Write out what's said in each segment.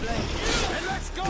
And let's go!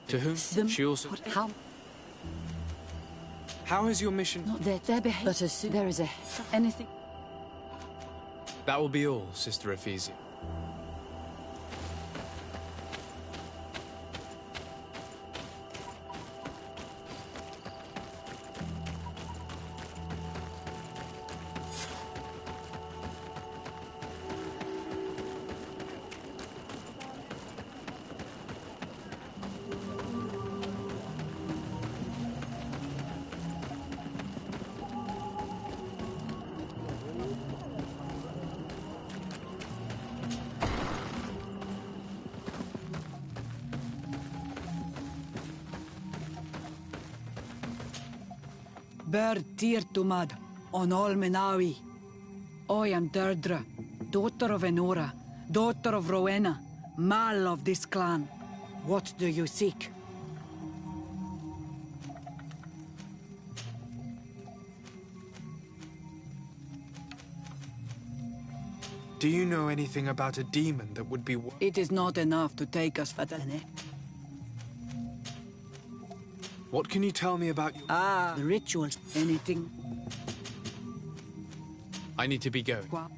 To whom? She also... How? How has your mission... Not that they're behaving, but as soon there is anything... That will be all, Sister Ephesia. Ber Tirtumad, on Olmenawi. I am Deirdre, daughter of Enora, daughter of Rowena, Mal of this clan. What do you seek? Do you know anything about a demon that would be... It is not enough to take us for the... What can you tell me about... Ah, the rituals. Anything? I need to be going. What?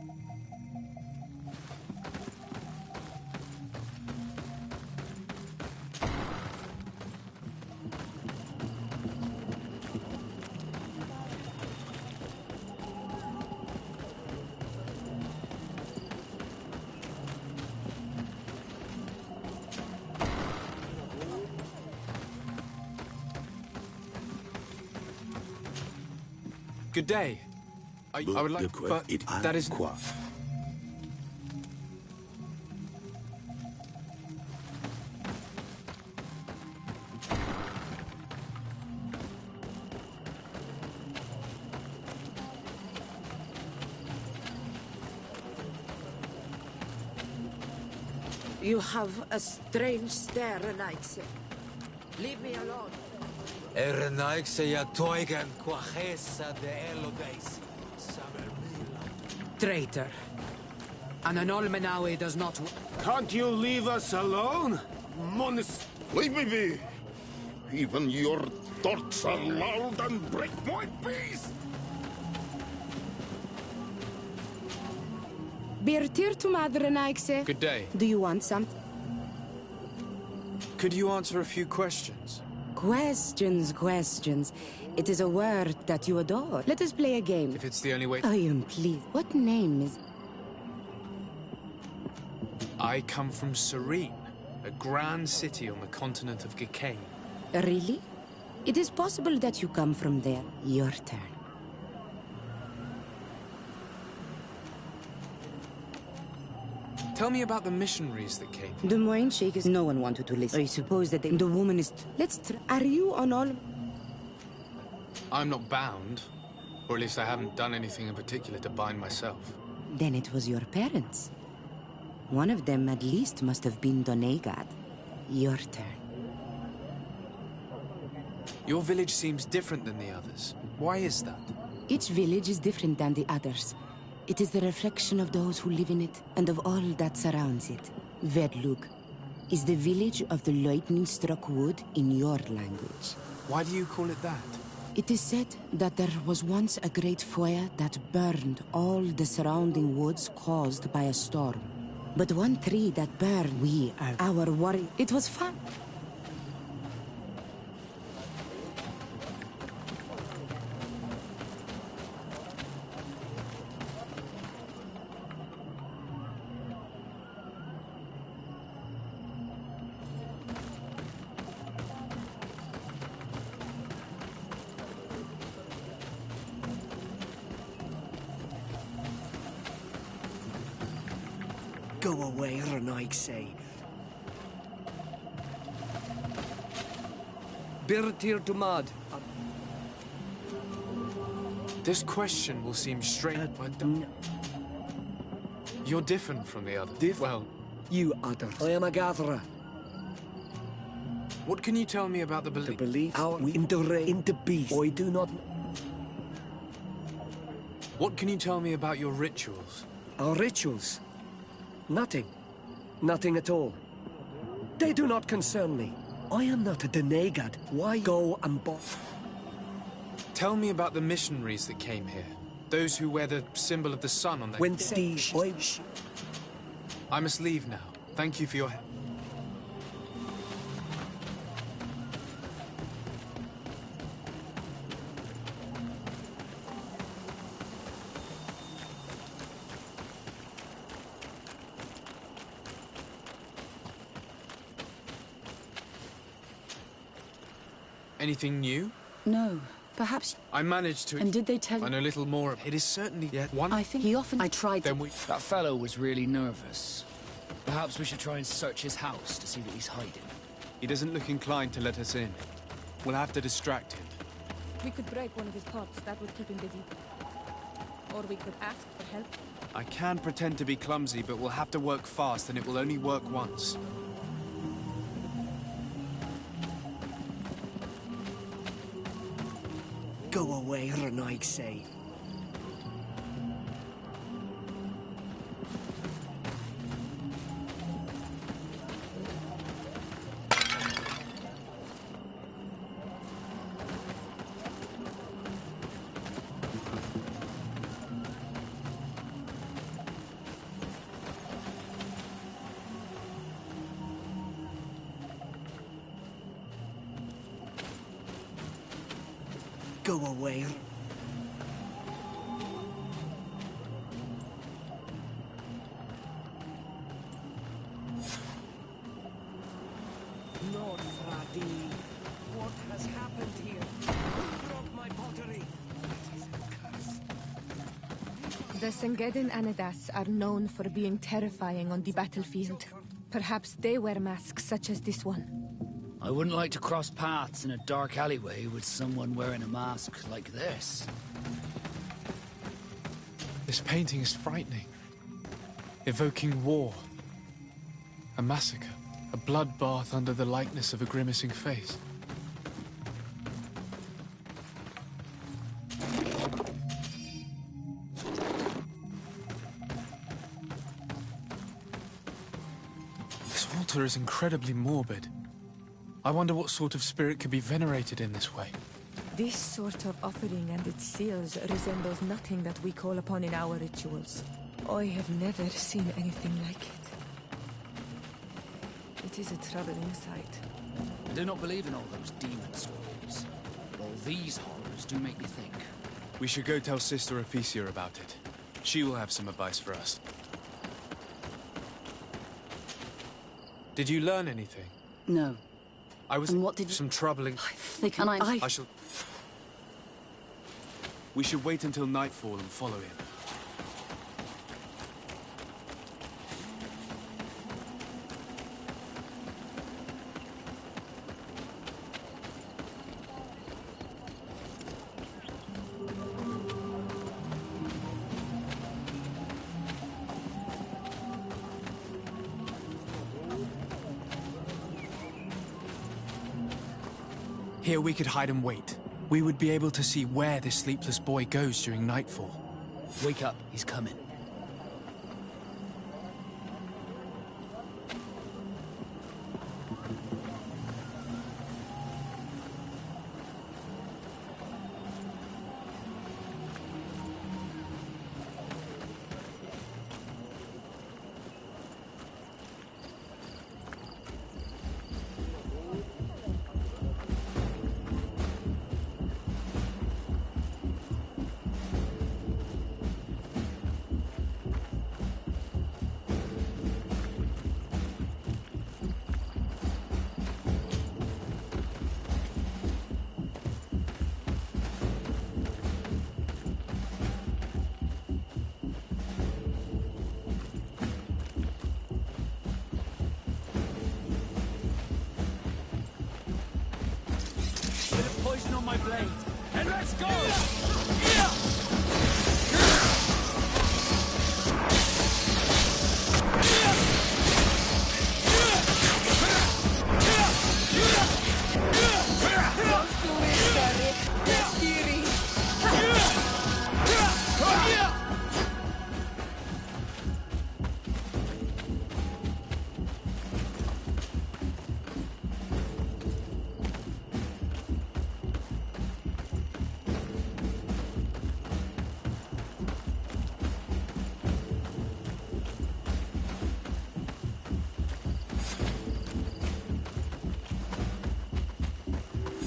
Good day. I would like... But that is... You have a strange stare, Renaix. Leave me alone. Traitor. And an Olmenawi does not... Can't you leave us alone? Monis... Leave me be! Even your thoughts are loud and break my peace! Good day. Do you want something? Could you answer a few questions? Questions. It is a word that you adore. Let us play a game. If it's the only way... I am pleased. What name is... I come from Serene, a grand city on the continent of Gicane. Really? It is possible that you come from there. Your turn. Tell me about the missionaries that came. The Moine Shakers, no one wanted to listen. I suppose that the woman is... Are you on all... I'm not bound. Or at least I haven't done anything in particular to bind myself. Then it was your parents. One of them at least must have been Doneigad. Your turn. Your village seems different than the others. Why is that? Each village is different than the others. It is the reflection of those who live in it, and of all that surrounds it. Vedlug is the village of the lightning-struck wood in your language. Why do you call it that? It is said that there was once a great fire that burned all the surrounding woods caused by a storm. But one tree that burned, we are our warrior. It was fun. Go away, Renaig say. Birtir Tumad. This question will seem strange, but you're different from the others. Well, You others. I am a gatherer. what can you tell me about the The belief? belief our into beast. I do not. What can you tell me about your rituals? Our rituals. Nothing. Nothing at all. They do not concern me. I am not a Doneigad. Why go and Tell me about the missionaries that came here. Those who wear the symbol of the sun on their... When I must leave now. Thank you for your help. Anything new? No. Perhaps... I managed to... And did they tell you? I know little more. It is certainly yet one... I think he often... I tried Then we... That fellow was really nervous. Perhaps we should try and search his house to see what he's hiding. He doesn't look inclined to let us in. We'll have to distract him. We could break one of his pots. That would keep him busy. Or we could ask for help. I can pretend to be clumsy, but we'll have to work fast, and it will only work once. Go away, Renaig say. Go away. Lord Fradi, what has happened here? Who broke my pottery? It is a curse. The Sengedin Anadas are known for being terrifying on the battlefield. Perhaps they wear masks such as this one. I wouldn't like to cross paths in a dark alleyway with someone wearing a mask like this. This painting is frightening. Evoking war. A massacre. A bloodbath under the likeness of a grimacing face. This altar is incredibly morbid. I wonder what sort of spirit could be venerated in this way. This sort of offering and its seals resembles nothing that we call upon in our rituals. I have never seen anything like it. It is a troubling sight. I do not believe in all those demon stories. But all these horrors do make me think. We should go tell Sister Ephesia about it. She will have some advice for us. Did you learn anything? No. I was... And what did you... Some troubling... They can... I shall... We should wait until nightfall and follow him. Here we could hide and wait. We would be able to see where this sleepless boy goes during nightfall. Wake up, he's coming. Poison on my blade, and let's go!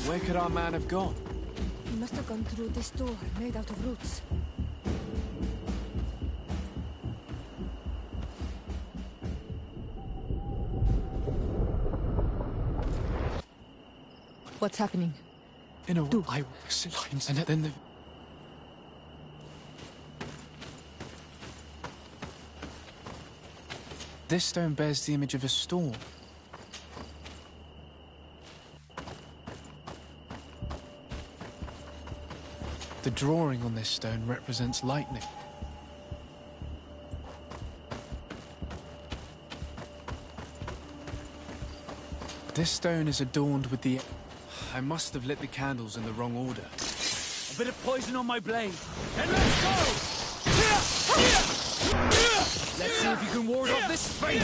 Where could our man have gone? He must have gone through this door, made out of roots. What's happening? In a way, I was lines, and then the... This stone bears the image of a storm. The drawing on this stone represents lightning. This stone is adorned with the... I must have lit the candles in the wrong order. A bit of poison on my blade, and let's go! Let's see if you can ward off this fate!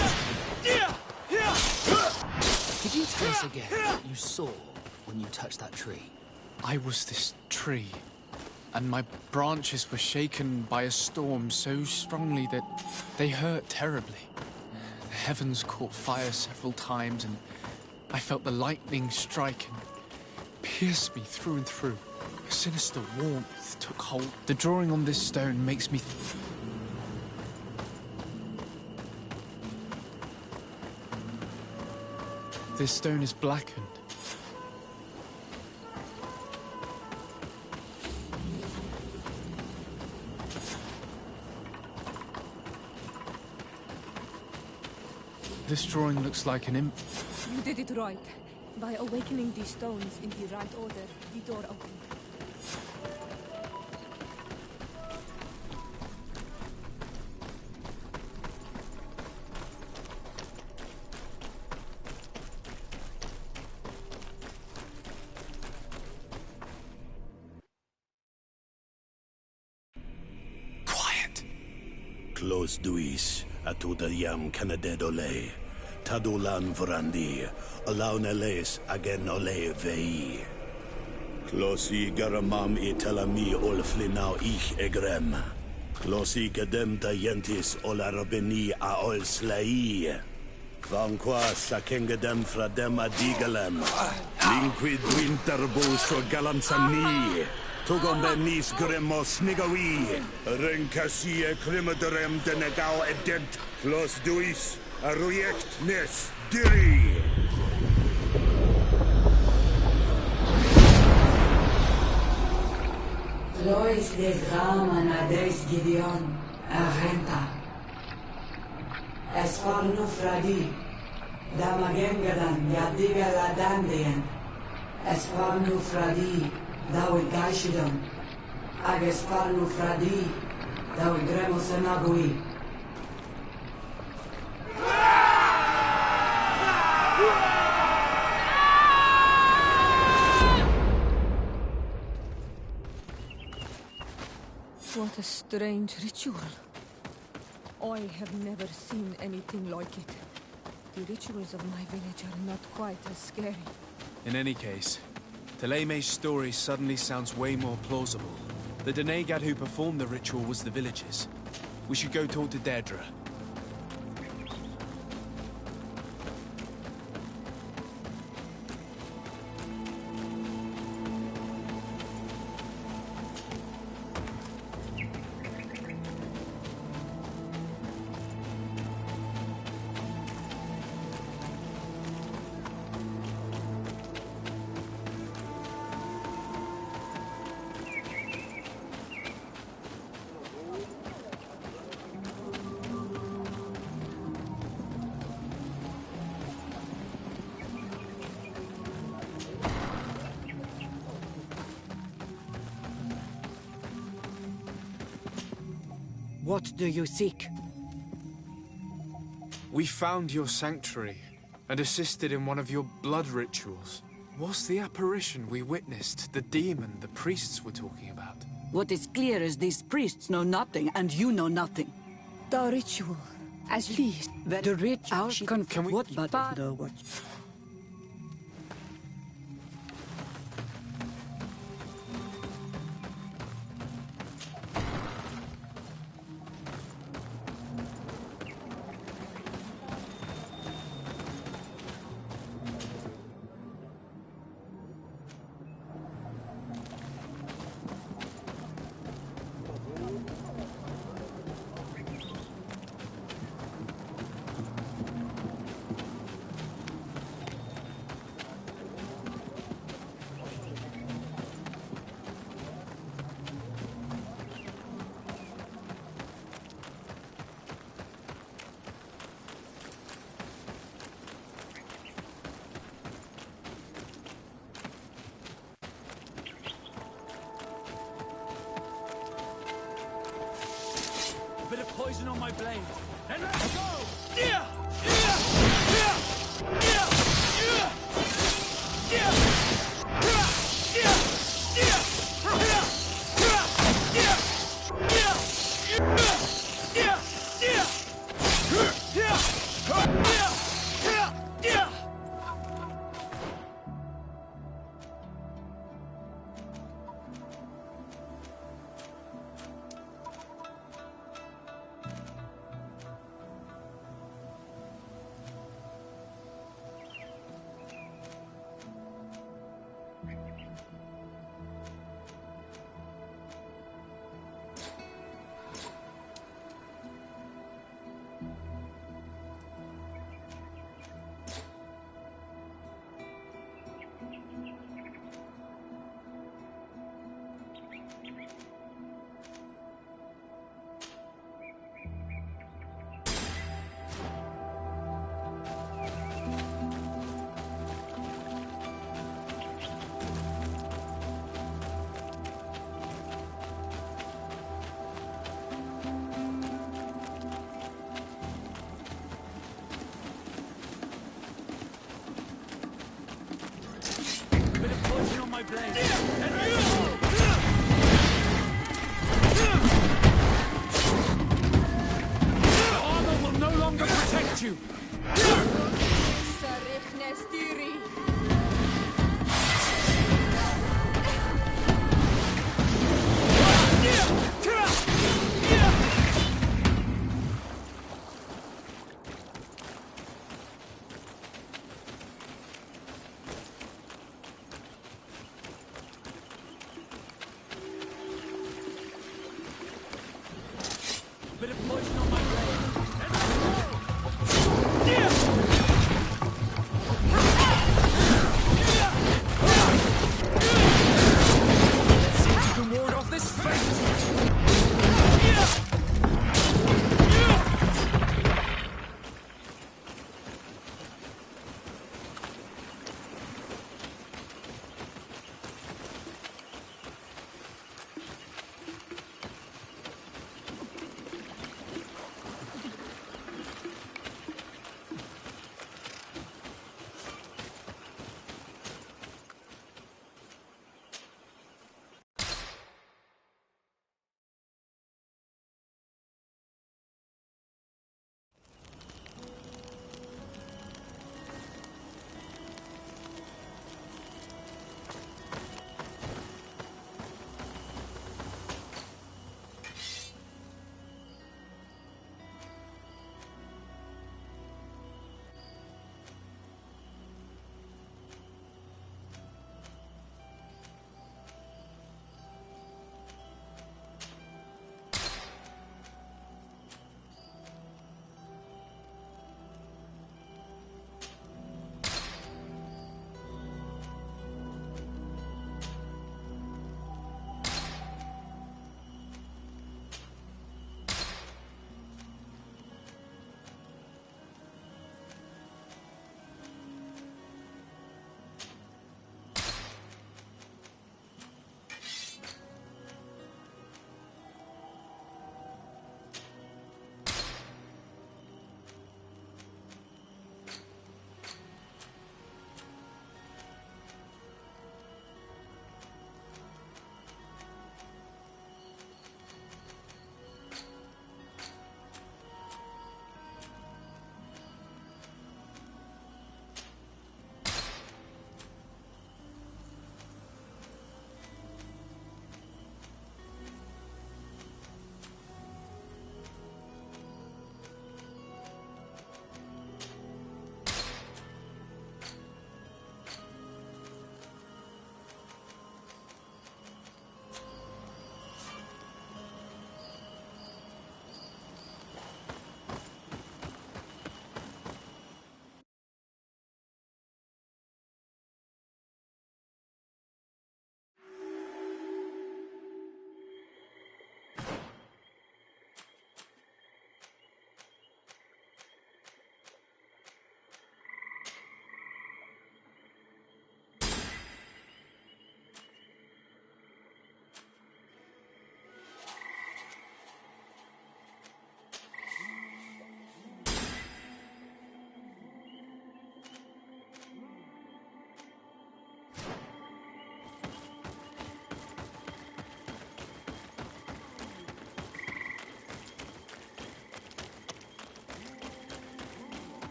Could you tell us again what you saw when you touched that tree? I was this tree, and my branches were shaken by a storm so strongly that they hurt terribly. The heavens caught fire several times, and I felt the lightning strike and pierce me through and through. A sinister warmth took hold. The drawing on this stone makes me... This stone is blackened. This drawing looks like an imp... You did it right. By awakening these stones in the right order, the door opened. Quiet! Close duis, atuda yam canadedole. Tadulan vrandi, alauneles agen ole vei. Closi garamam itelami olflinau ich egrem. Closi gedem tayentis olarabeni a ol slai. Vanqua sakengedem fradem adigalem. Linquid winterbus o galansani. Tugombenis gremos nigawi. Renkasi e crimaderem denegao edent. Clos duis. Arujekt nes diri! Lois des Raman ades Gideon, Argenta. Esparnu Fradi, Damagengadan, Yadiga la Dandian. Esparnu Fradi, Dawi Gaishidon. Agesparnu Fradi, Dawi Gremos Enagui. strange ritual. I have never seen anything like it. The rituals of my village are not quite as scary. In any case, Teleme's story suddenly sounds way more plausible. The Denegad who performed the ritual was the villagers. We should go talk to Deirdre. What do you seek? We found your sanctuary and assisted in one of your blood rituals. Was the apparition we witnessed the demon the priests were talking about? What is clear is these priests know nothing, and you know nothing. The ritual. As least The ritual Can we- what but the what? Bit of poison on my blade. And let's go! Bit of poison on my blade. And let's go! The armor will no longer protect you. Bit of poison on my blade. And let's go!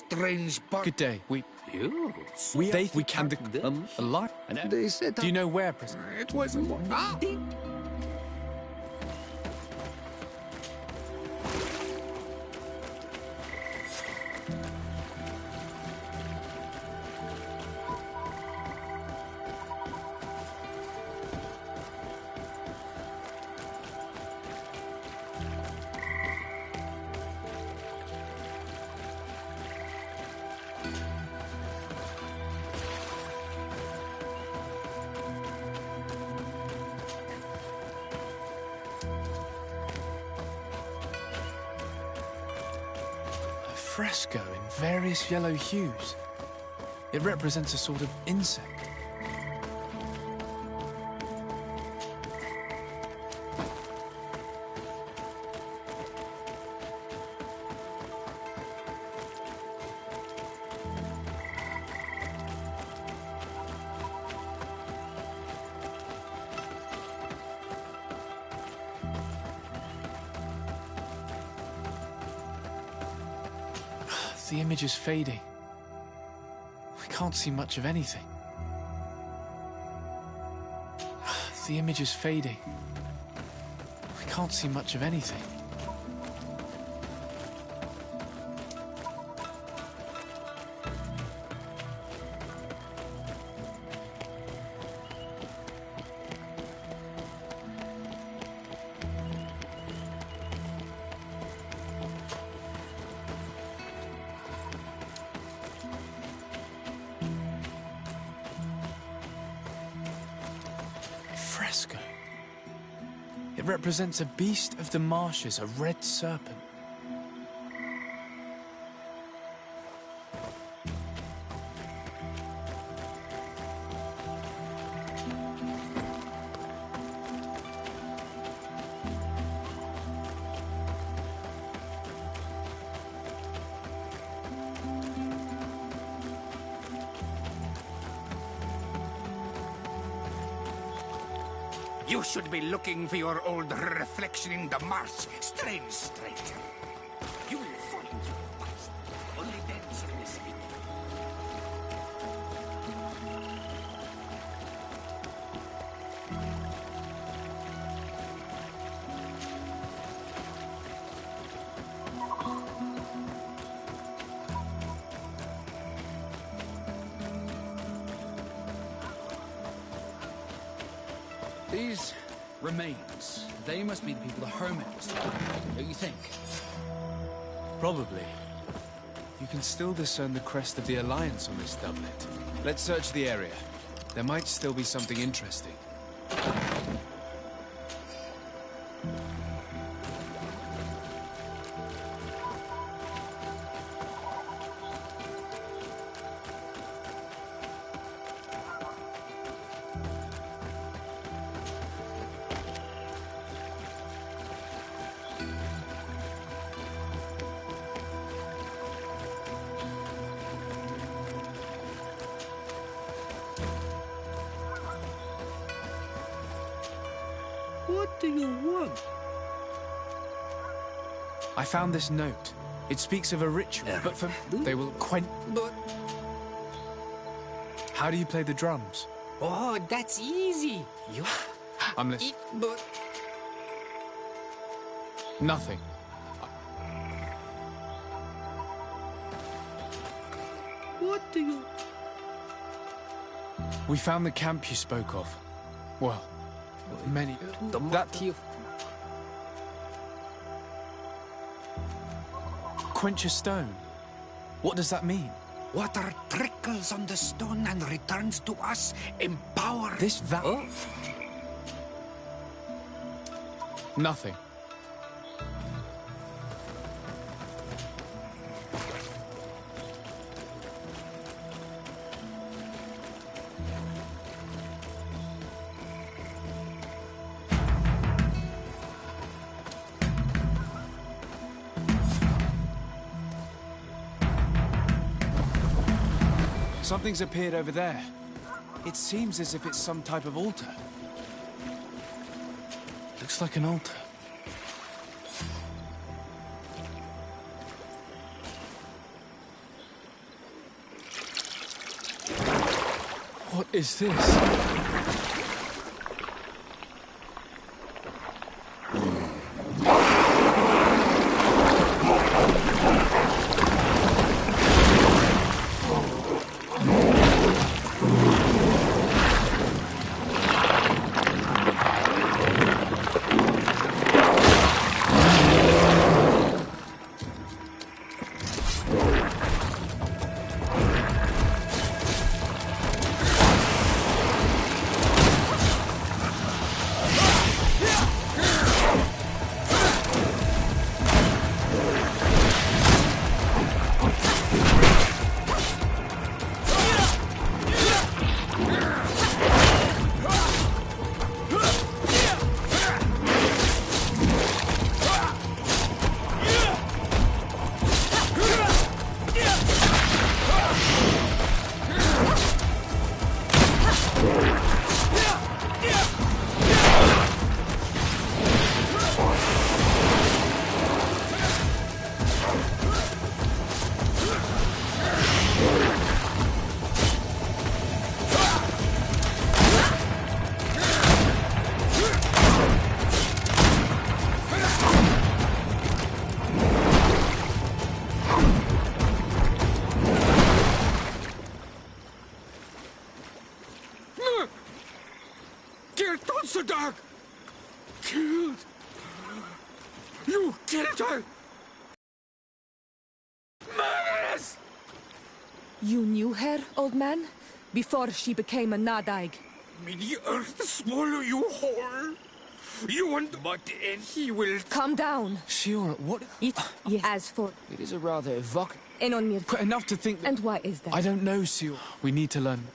strange part. Good day. We can them alive. They said Do you know where, prisoner? it wasn't. Fresco in various yellow hues. It represents a sort of insect. The image is fading. I can't see much of anything. The image is fading. I can't see much of anything. Fresco. It represents a beast of the marshes, a red serpent. You should be looking for your old reflection in the marsh, strange stranger. You will find your past. Only then shall we speak. These remains, they must be the people the hermit was talking about, don't you think? Probably. You can still discern the crest of the Alliance on this doublet. Let's search the area. There might still be something interesting. What do you want? I found this note. It speaks of a ritual, but for... They will quench... But... How do you play the drums? Oh, that's easy. You... I'm listening. But... Nothing. What do you... We found the camp you spoke of. Well, many... That... Quench a stone. What does that mean? Water trickles on the stone and returns to us, empowered. This Nothing. Something's appeared over there. It seems as if it's some type of altar. Looks like an altar. What is this? Killed! You killed her! Murderess! You knew her, old man? Before she became a Nadaig? May the earth swallow you whole! You and but and he will... Calm down. Shiora, what? Yes. As for... It is a rather evocative... Enonmir. Enough to think that... And why is that? I don't know, Shiora. We need to learn.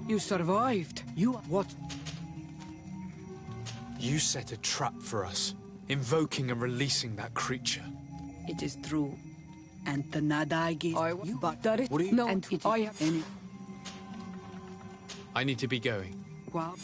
You survived. What? You set a trap for us, invoking and releasing that creature. It is true. And the Nadaig is... But... What do you... No, and I have any... I need to be going. Well...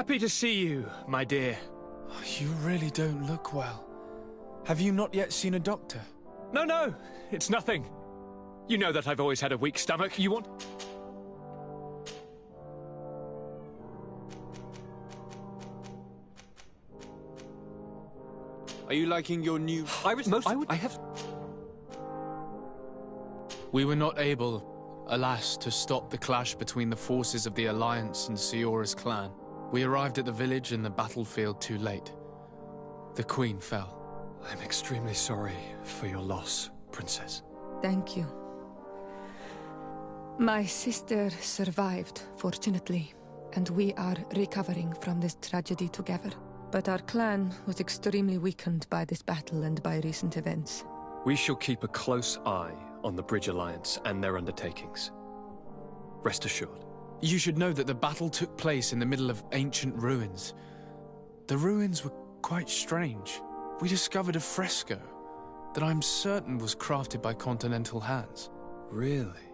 Happy to see you, my dear. You really don't look well. Have you not yet seen a doctor? No, it's nothing. You know that I've always had a weak stomach. You want... Are you liking your new... I have... We were not able, alas, to stop the clash between the forces of the Alliance and Siora's clan. We arrived at the village and the battlefield too late. The Queen fell. I'm extremely sorry for your loss, Princess. Thank you. My sister survived, fortunately, and we are recovering from this tragedy together. But our clan was extremely weakened by this battle and by recent events. We shall keep a close eye on the Bridge Alliance and their undertakings. Rest assured. You should know that the battle took place in the middle of ancient ruins. The ruins were quite strange. We discovered a fresco that I'm certain was crafted by continental hands. Really?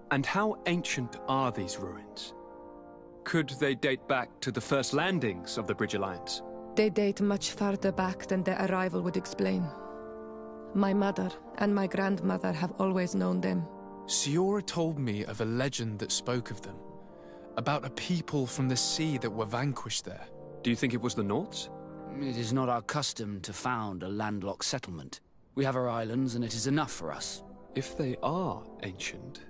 And how ancient are these ruins? Could they date back to the first landings of the Bridge Alliance? They date much farther back than their arrival would explain. My mother and my grandmother have always known them. Siora told me of a legend that spoke of them, about a people from the sea that were vanquished there. Do you think it was the Nauts? It is not our custom to found a landlocked settlement. We have our islands, and it is enough for us. If they are ancient,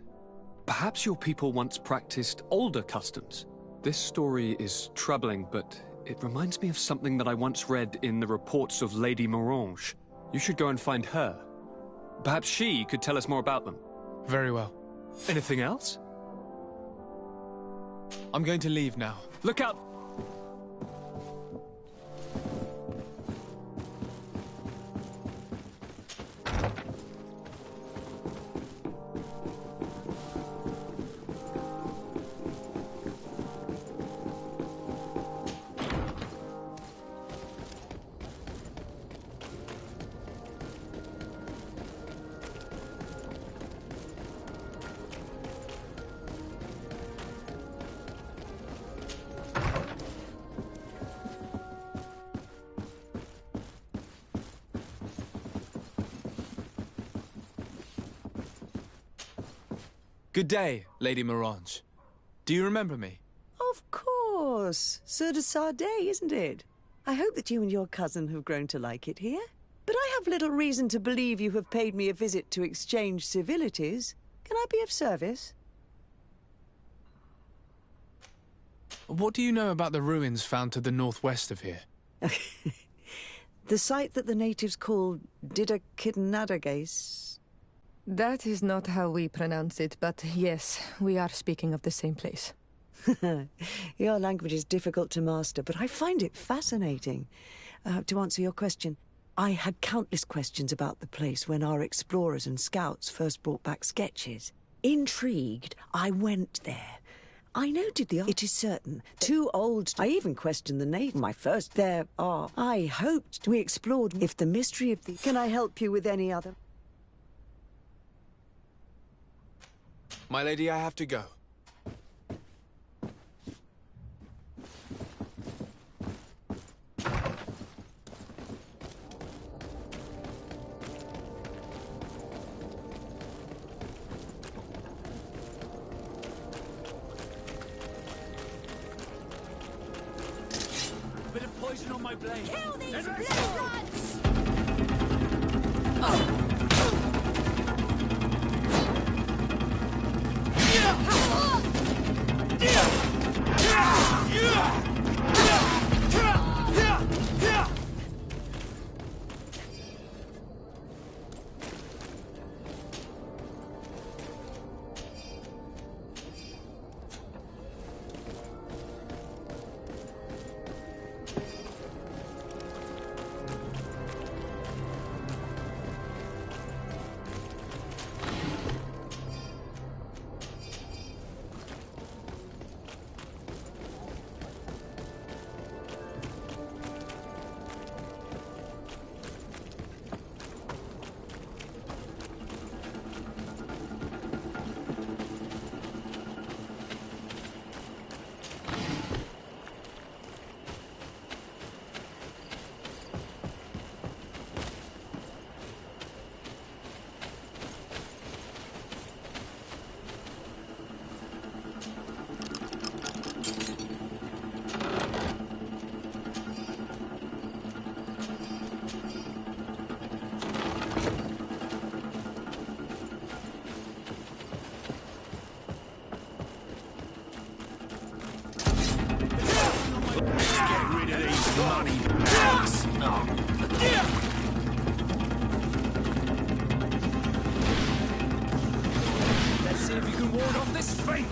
perhaps your people once practiced older customs. This story is troubling, but it reminds me of something that I once read in the reports of Lady Morange. You should go and find her. Perhaps she could tell us more about them. Very well. Anything else? I'm going to leave now. Look out! Good day, Lady Morange. Do you remember me? Of course. Sur de Sade, isn't it? I hope that you and your cousin have grown to like it here. But I have little reason to believe you have paid me a visit to exchange civilities. Can I be of service? What do you know about the ruins found to the northwest of here? The site that the natives call Didakidnadagase. That is not how we pronounce it, but yes, we are speaking of the same place. Your language is difficult to master, but I find it fascinating. To answer your question, I had countless questions about the place when our explorers and scouts first brought back sketches. Intrigued, I went there. I noted it is certain, too old. I even questioned the name. My first there are. I hoped we explored if the mystery of the... Can I help you with any other? My lady, I have to go. Bit of poison on my blade. Kill these blood rods! ward off this fate!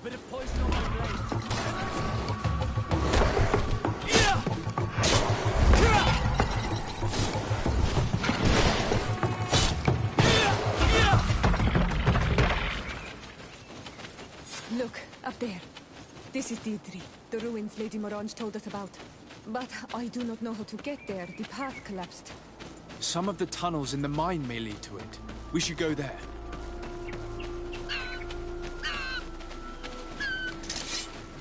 Bit of poison on my blade. Look, up there. This is Deidre, the ruins Lady Morange told us about. But I do not know how to get there. The path collapsed. Some of the tunnels in the mine may lead to it. We should go there.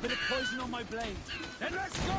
Bit of poison on my blade. Then let's go!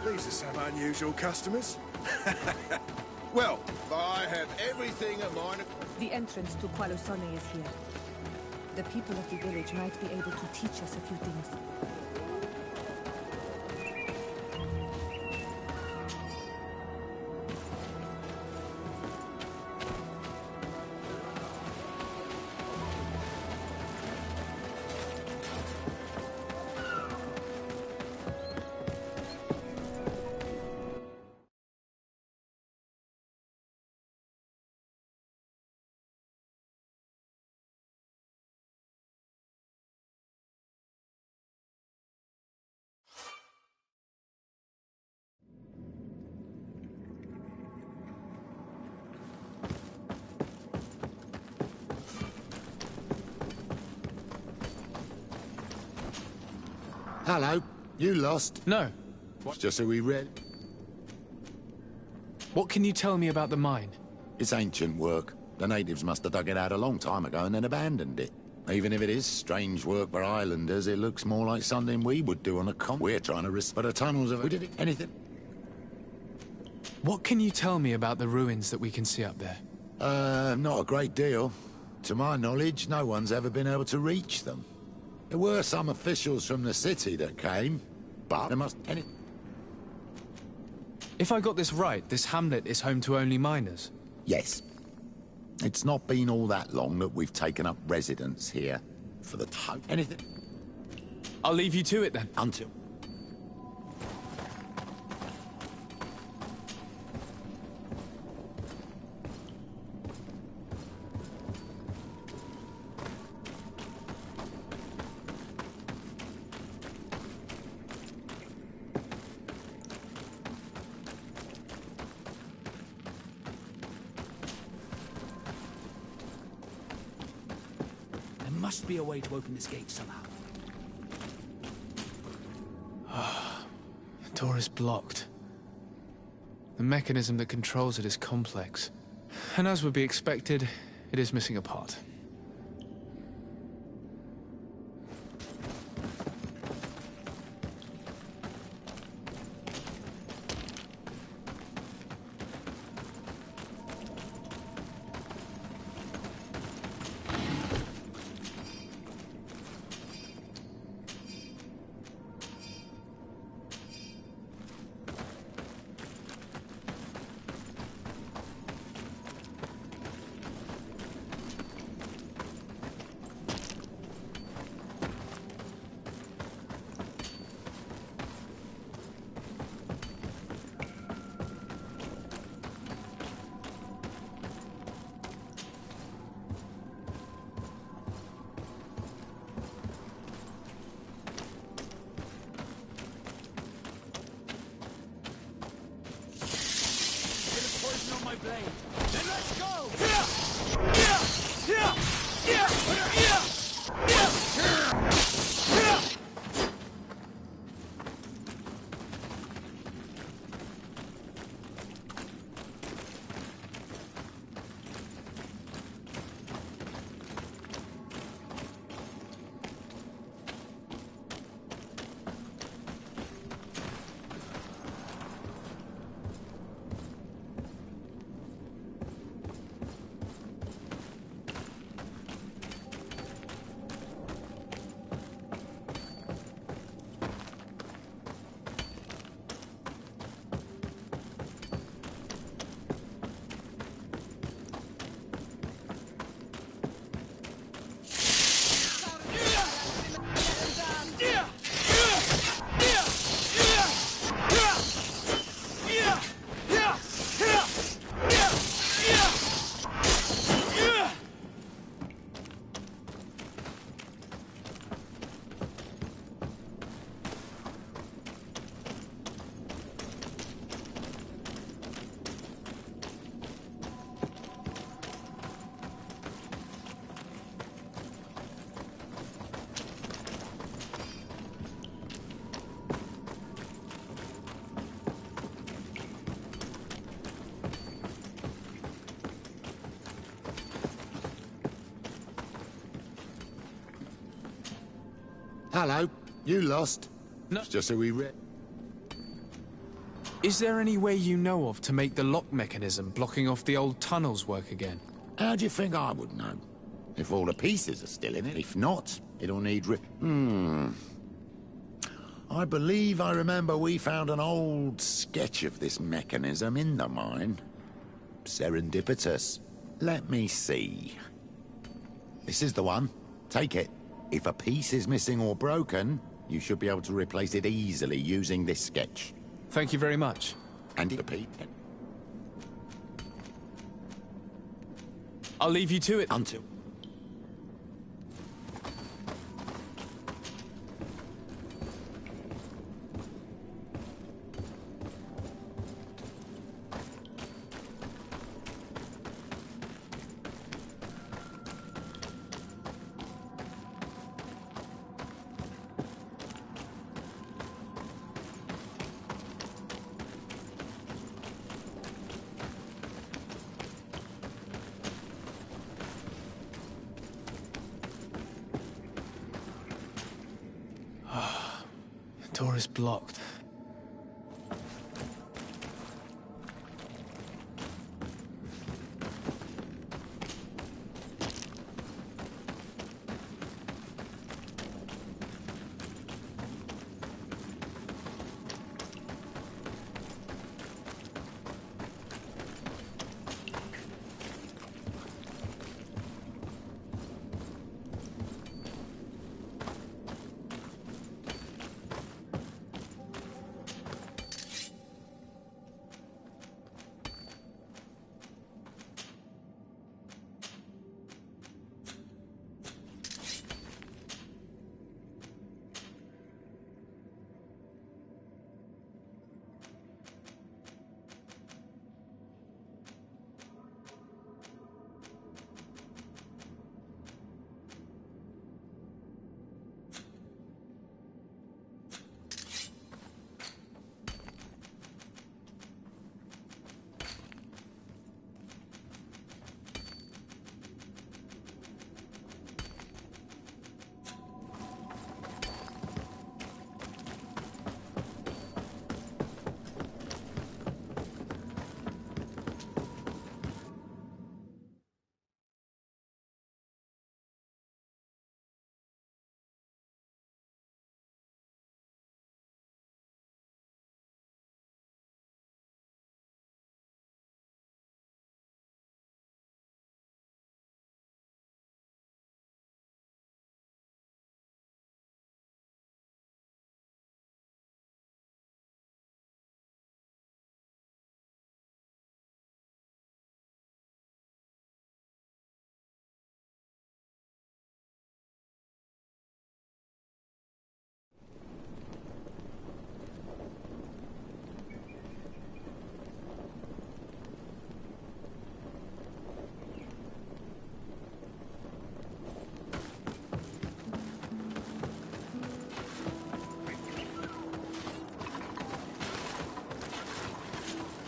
These are some unusual customers. Well, I have everything of mine. The entrance to Qualusone is here. The people of the village might be able to teach us a few things. Hello. You lost? No. It's just who we read. What can you tell me about the mine? It's ancient work. The natives must have dug it out a long time ago and then abandoned it. Even if it is strange work for islanders, it looks more like something we would do on a con. We're trying to risk, but the tunnels of... We did anything. What can you tell me about the ruins that we can see up there? Not a great deal. To my knowledge, no one's ever been able to reach them. There were some officials from the city that came, but there must... If I got this right, this hamlet is home to only miners? Yes. It's not been all that long that we've taken up residence here. For the anything? I'll leave you to it then. Until... There must be a way to open this gate somehow. The door is blocked. The mechanism that controls it is complex. And as would be expected, it is missing a part. Then let's go! Hello. You lost? No. It's just who we read. Is there any way you know of to make the lock mechanism blocking off the old tunnels work again? How do you think I would know? If all the pieces are still in it. If not, it'll need I believe I remember we found an old sketch of this mechanism in the mine. Serendipitous. Let me see. This is the one. Take it. If a piece is missing or broken, you should be able to replace it easily using this sketch. Thank you very much. And repeat. I'll leave you to it. Until. The door is blocked.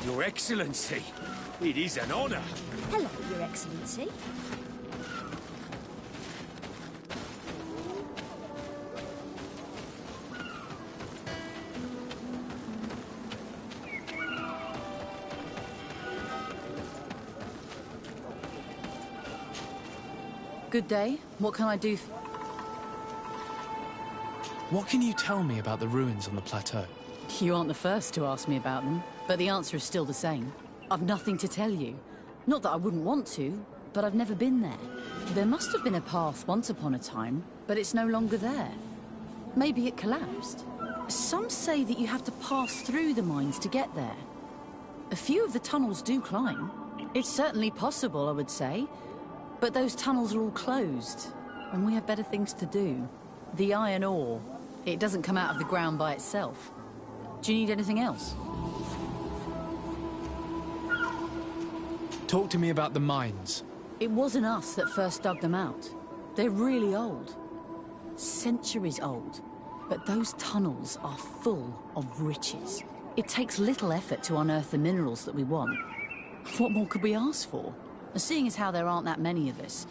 Your Excellency, it is an honor. Hello, Your Excellency. Good day. What can I do? What can you tell me about the ruins on the plateau? You aren't the first to ask me about them, but the answer is still the same. I've nothing to tell you. Not that I wouldn't want to, but I've never been there. There must have been a path once upon a time, but it's no longer there. Maybe it collapsed. Some say that you have to pass through the mines to get there. A few of the tunnels do climb. It's certainly possible, I would say. But those tunnels are all closed, and we have better things to do. The iron ore, it doesn't come out of the ground by itself. Do you need anything else? Talk to me about the mines. It wasn't us that first dug them out. They're really old. Centuries old. But those tunnels are full of riches. It takes little effort to unearth the minerals that we want. What more could we ask for? Seeing as how there aren't that many of us,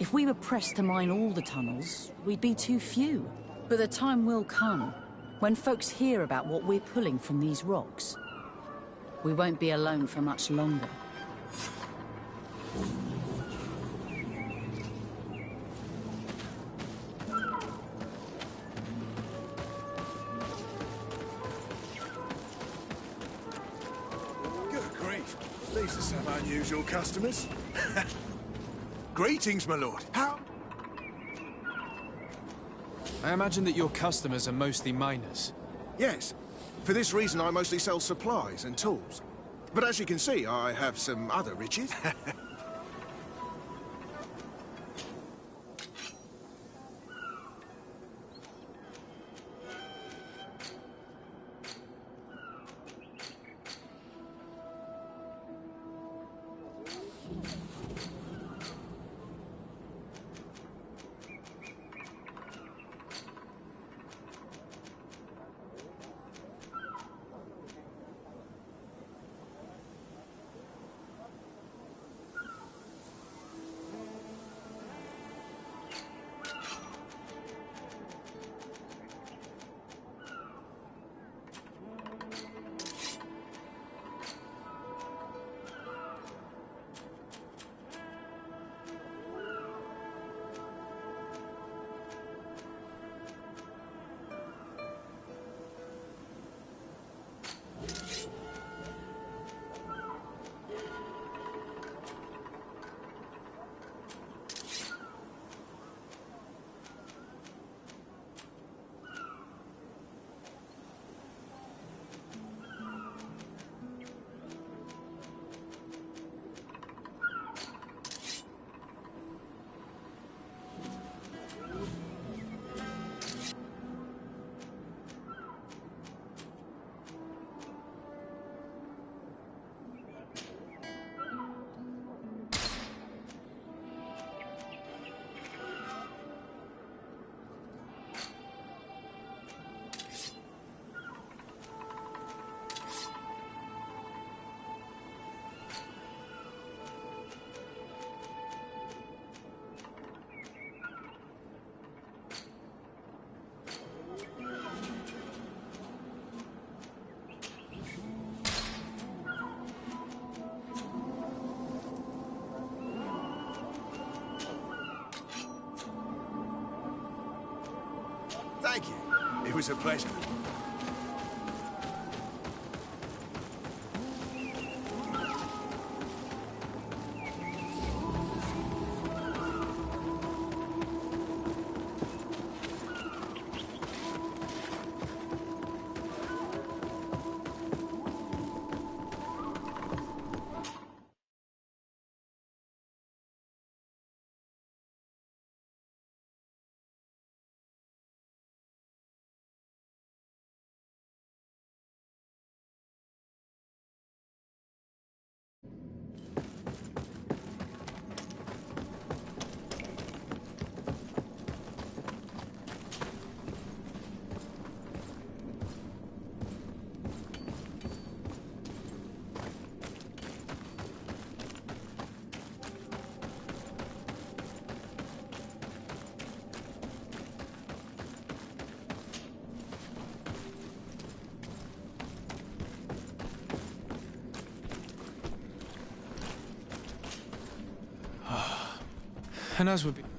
if we were pressed to mine all the tunnels, we'd be too few. But the time will come when folks hear about what we're pulling from these rocks. We won't be alone for much longer. These are some unusual customers. Greetings, my lord. How? I imagine that your customers are mostly miners. Yes. For this reason, I mostly sell supplies and tools. But as you can see, I have some other riches. Thank you. It was a pleasure. And as would be...